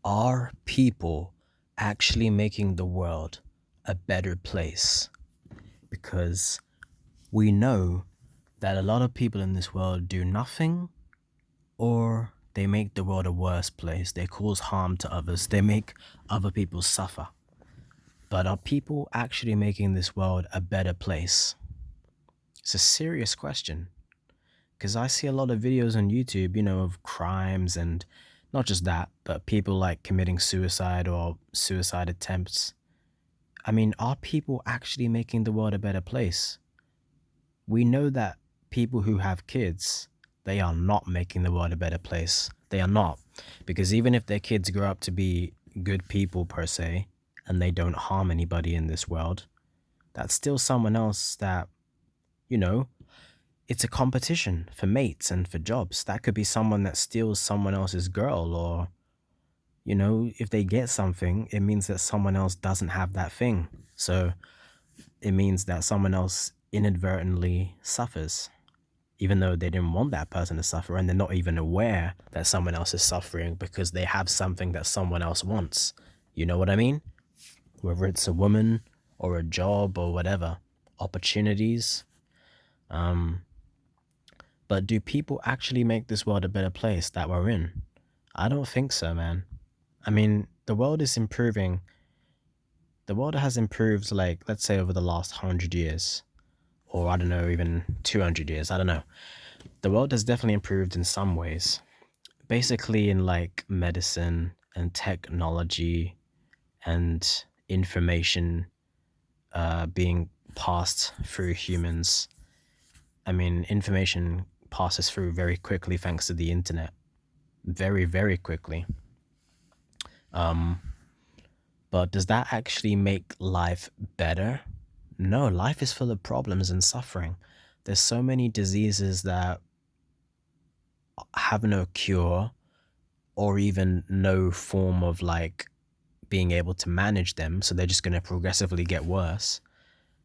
Are people actually making the world a better place? Because we know that a lot of people in this world do nothing, or they make the world a worse place. They cause harm to others. They make other people suffer. But are people actually making this world a better place? It's a serious question. Because I see a lot of videos on YouTube, of crimes and not just that, but people like committing suicide or suicide attempts. I mean, are people actually making the world a better place? We know that people who have kids, they are not making the world a better place. They are not. Because even if their kids grow up to be good people per se, and they don't harm anybody in this world, that's still someone else that, you know, it's a competition for mates and for jobs. That could be someone that steals someone else's girl, or, if they get something, it means that someone else doesn't have that thing. So it means that someone else inadvertently suffers, even though they didn't want that person to suffer, and they're not even aware that someone else is suffering because they have something that someone else wants. You know what I mean? Whether it's a woman or a job or whatever, opportunities. But do people actually make this world a better place that we're in? I don't think so, man. I mean, the world is improving. The world has improved, like, let's say over the last 100 years, or I don't know, even 200 years. I don't know. The world has definitely improved in some ways. Basically, in like medicine and technology and information being passed through humans. I mean, information passes through very quickly thanks to the internet. Very, very quickly. But does that actually make life better? No, life is full of problems and suffering. There's so many diseases that have no cure or even no form of like being able to manage them. So they're just going to progressively get worse.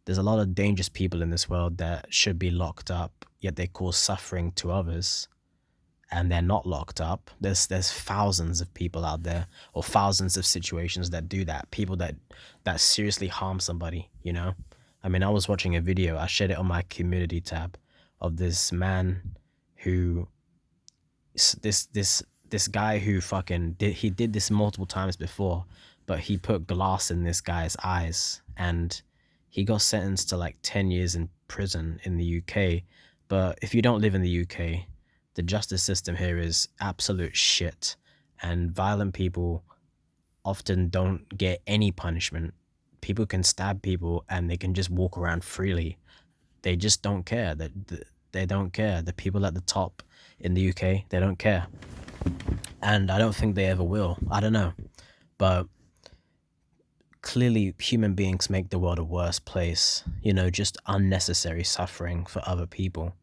There's a lot of dangerous people in this world that should be locked up, yet they cause suffering to others, and they're not locked up. There's thousands of people out there, or thousands of situations that do that. People that seriously harm somebody. I mean, I was watching a video, I shared it on my community tab, of this man who this guy who fucking did this multiple times before, but he put glass in this guy's eyes, and he got sentenced to like 10 years in prison in the UK. But if you don't live in the UK, the justice system here is absolute shit, and violent people often don't get any punishment. People can stab people and they can just walk around freely. They just don't care. They don't care. The people at the top in the UK, they don't care. And I don't think they ever will. I don't know. But clearly human beings make the world a worse place. Just unnecessary suffering for other people.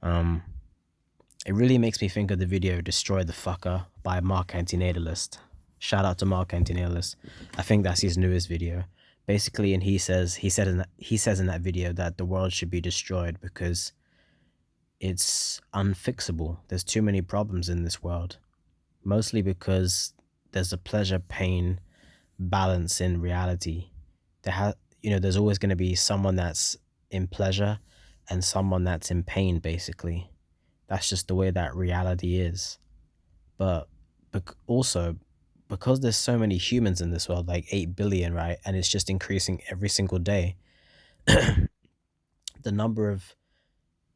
It really makes me think of the video "Destroy the Fucker" by Mr.Antinatalist. Shout out to Mr.Antinatalist. I think that's his newest video. Basically, and he says in that video that the world should be destroyed because it's unfixable. There's too many problems in this world. Mostly because there's a pleasure pain balance in reality. There's always going to be someone that's in pleasure and someone that's in pain, basically. That's just the way that reality is. But also, because there's so many humans in this world, like 8 billion, right? And it's just increasing every single day, the number of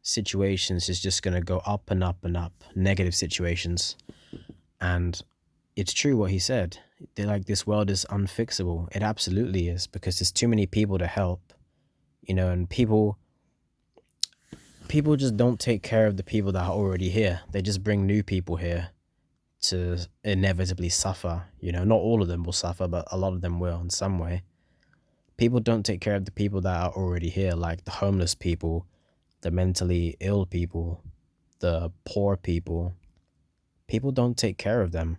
situations is just going to go up and up and up, negative situations. And it's true what he said. They're like, this world is unfixable. It absolutely is, because there's too many people to help, and people just don't take care of the people that are already here. They just bring new people here to inevitably suffer. Not all of them will suffer, but a lot of them will in some way. People don't take care of the people that are already here, like the homeless people, the mentally ill people, the poor people. People don't take care of them.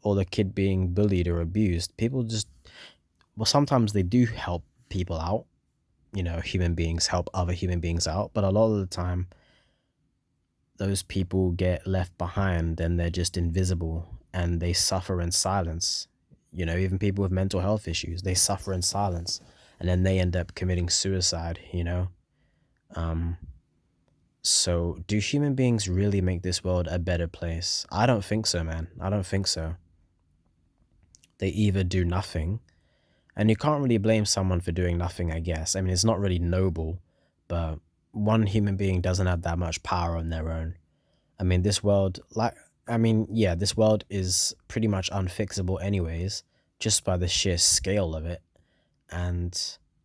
Or the kid being bullied or abused. People just, well, sometimes they do help people out. Human beings help other human beings out. But a lot of the time, those people get left behind and they're just invisible and they suffer in silence. You know, even people with mental health issues, they suffer in silence and then they end up committing suicide, you know? Um, so do human beings really make this world a better place? I don't think so, man. I don't think so. They either do nothing, and you can't really blame someone for doing nothing, I guess. I mean, it's not really noble, but one human being doesn't have that much power on their own. I mean, this world, yeah, this world is pretty much unfixable anyways, just by the sheer scale of it. And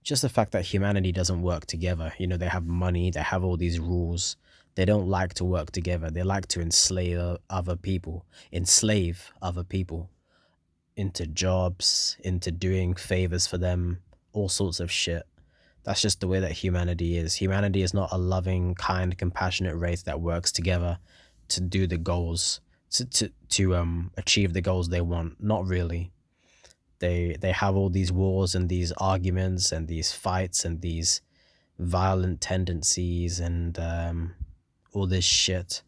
just the fact that humanity doesn't work together. You know, they have money, they have all these rules. They don't like to work together. They like to enslave other people into jobs, into doing favors for them, all sorts of shit. That's just the way that humanity is. Humanity is not a loving, kind, compassionate race that works together to do the goals, to achieve the goals they want. Not really. They have all these wars and these arguments and these fights and these violent tendencies and all this shit.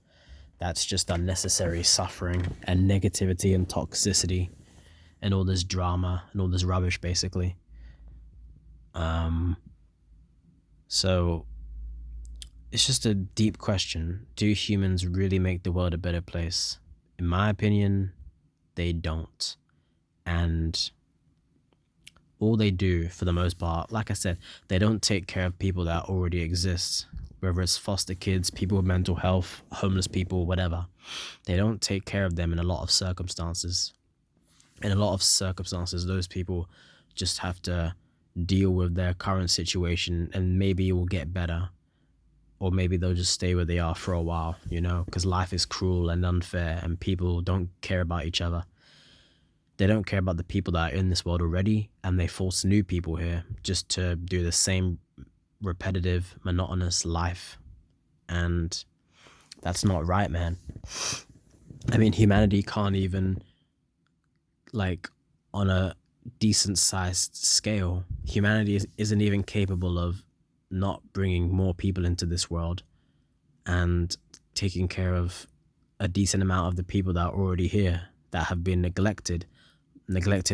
That's just unnecessary suffering and negativity and toxicity and all this drama and all this rubbish, basically. So it's just a deep question. Do humans really make the world a better place? In my opinion, they don't. And all they do, for the most part, like I said, they don't take care of people that already exist, whether it's foster kids, people with mental health, homeless people, whatever. They don't take care of them in a lot of circumstances. In a lot of circumstances, those people just have to deal with their current situation, and maybe it will get better, or maybe they'll just stay where they are for a while, you know, because life is cruel and unfair and people don't care about each other. They don't care about the people that are in this world already, and they force new people here just to do the same repetitive, monotonous life. And that's not right, man. I mean, humanity can't even, like, on a decent sized scale, humanity isn't even capable of not bringing more people into this world and taking care of a decent amount of the people that are already here that have been neglected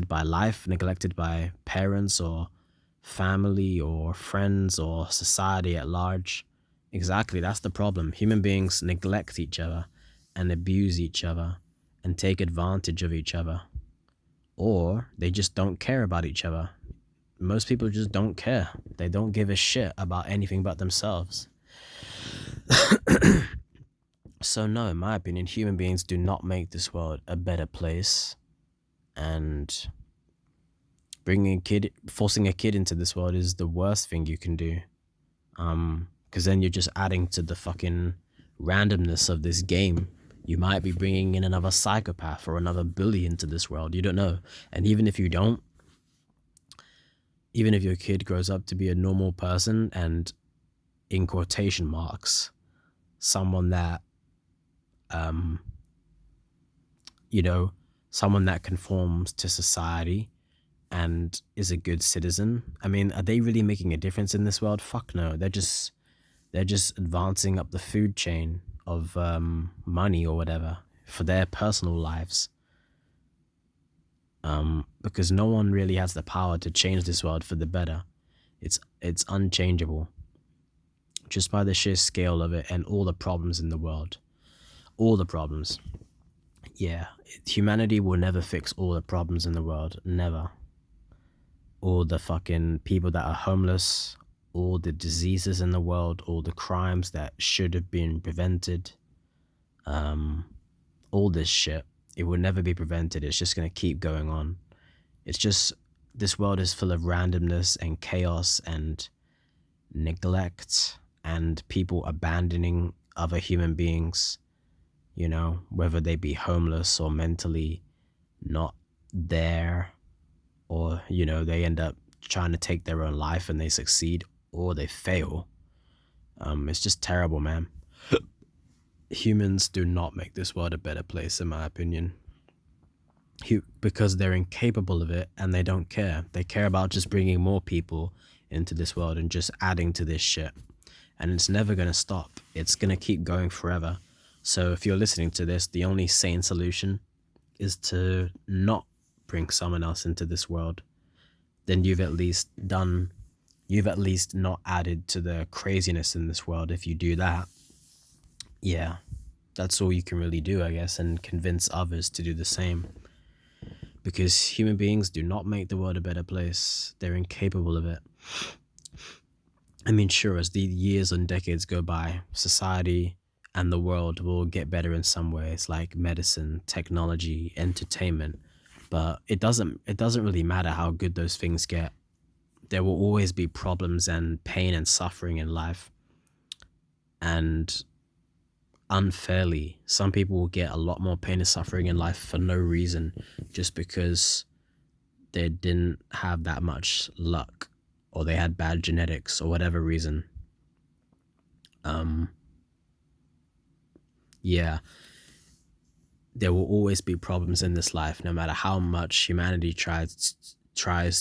by life, neglected by parents or family or friends or society at large. Exactly, that's the problem. Human beings neglect each other and abuse each other and take advantage of each other, or they just don't care about each other. Most people just don't care. They don't give a shit about anything but themselves. So no, in my opinion, human beings do not make this world a better place. And forcing a kid into this world is the worst thing you can do. Because then you're just adding to the fucking randomness of this game. You might be bringing in another psychopath or another bully into this world. You don't know. And even if you don't, even if your kid grows up to be a normal person and, in quotation marks, someone that, someone that conforms to society and is a good citizen, I mean, are they really making a difference in this world? Fuck no. They're just advancing up the food chain of money or whatever for their personal lives. Because no one really has the power to change this world for the better. It's unchangeable, just by the sheer scale of it and all the problems in the world. All the problems. Yeah, humanity will never fix all the problems in the world. Never. All the fucking people that are homeless, all the diseases in the world, all the crimes that should have been prevented, all this shit, it will never be prevented. It's just going to keep going on. It's just, this world is full of randomness and chaos and neglect and people abandoning other human beings, whether they be homeless or mentally not there, or, they end up trying to take their own life and they succeed or they fail. It's just terrible, man. Humans do not make this world a better place, in my opinion. Because they're incapable of it and they don't care. They care about just bringing more people into this world and just adding to this shit. And it's never going to stop. It's going to keep going forever. So if you're listening to this, the only sane solution is to not bring someone else into this world. Then you've at least not added to the craziness in this world. If you do that, yeah, that's all you can really do, I guess, and convince others to do the same. Because human beings do not make the world a better place. They're incapable of it. I mean, sure, as the years and decades go by, society and the world will get better in some ways, like medicine, technology, entertainment. But it doesn't really matter how good those things get. There will always be problems and pain and suffering in life. And unfairly, some people will get a lot more pain and suffering in life for no reason, just because they didn't have that much luck, or they had bad genetics, or whatever reason. Um, yeah, there will always be problems in this life, no matter how much humanity tries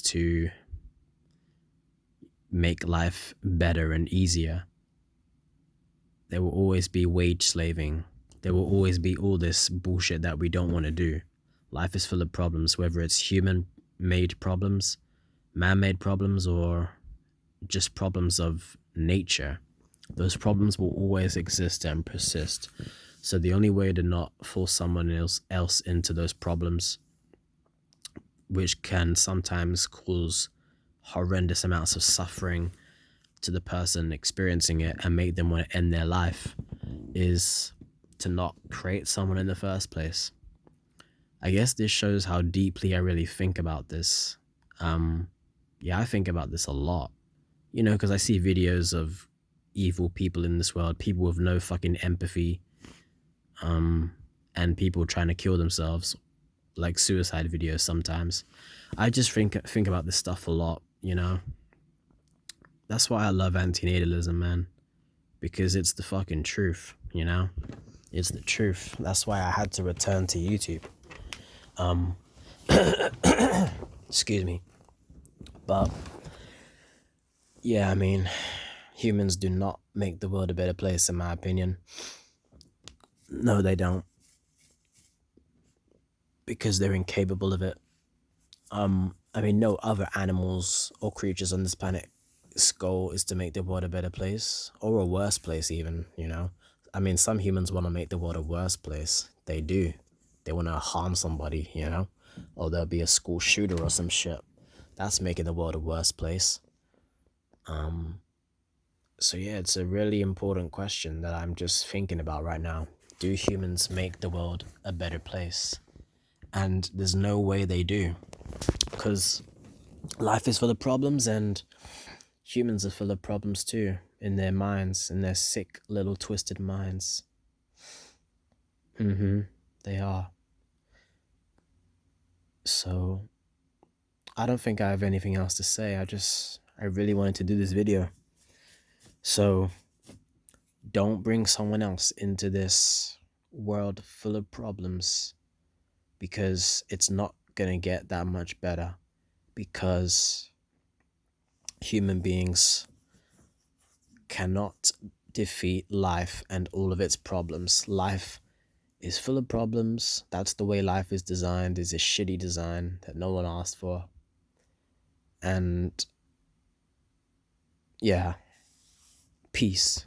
to make life better and easier. There will always be wage slaving. There will always be all this bullshit that we don't want to do. Life is full of problems, whether it's human-made problems, man-made problems, or just problems of nature. Those problems will always exist and persist. So the only way to not force someone else into those problems, which can sometimes cause horrendous amounts of suffering to the person experiencing it and make them want to end their life, is to not create someone in the first place. I guess this shows how deeply I really think about this. Yeah, I think about this a lot. Because I see videos of evil people in this world, people with no fucking empathy, and people trying to kill themselves, like suicide videos sometimes. I just think about this stuff a lot. That's why I love antinatalism, man, because it's the fucking truth. It's the truth. That's why I had to return to YouTube. Excuse me. But yeah, I mean, humans do not make the world a better place, in my opinion. No, they don't, because they're incapable of it. I mean, no other animals or creatures on this planet's goal is to make the world a better place, or a worse place even. I mean, some humans want to make the world a worse place. They do. They want to harm somebody. Or there'll be a school shooter or some shit. That's making the world a worse place. So yeah, it's a really important question that I'm just thinking about right now. Do humans make the world a better place? And there's no way they do, because life is full of problems, and humans are full of problems too, in their minds, in their sick little twisted minds. They are. So I don't think I have anything else to say. I really wanted to do this video. So don't bring someone else into this world full of problems, because it's not gonna get that much better, because human beings cannot defeat life and all of its problems. Life is full of problems. That's the way life is designed. It's a shitty design that no one asked for. And yeah, peace.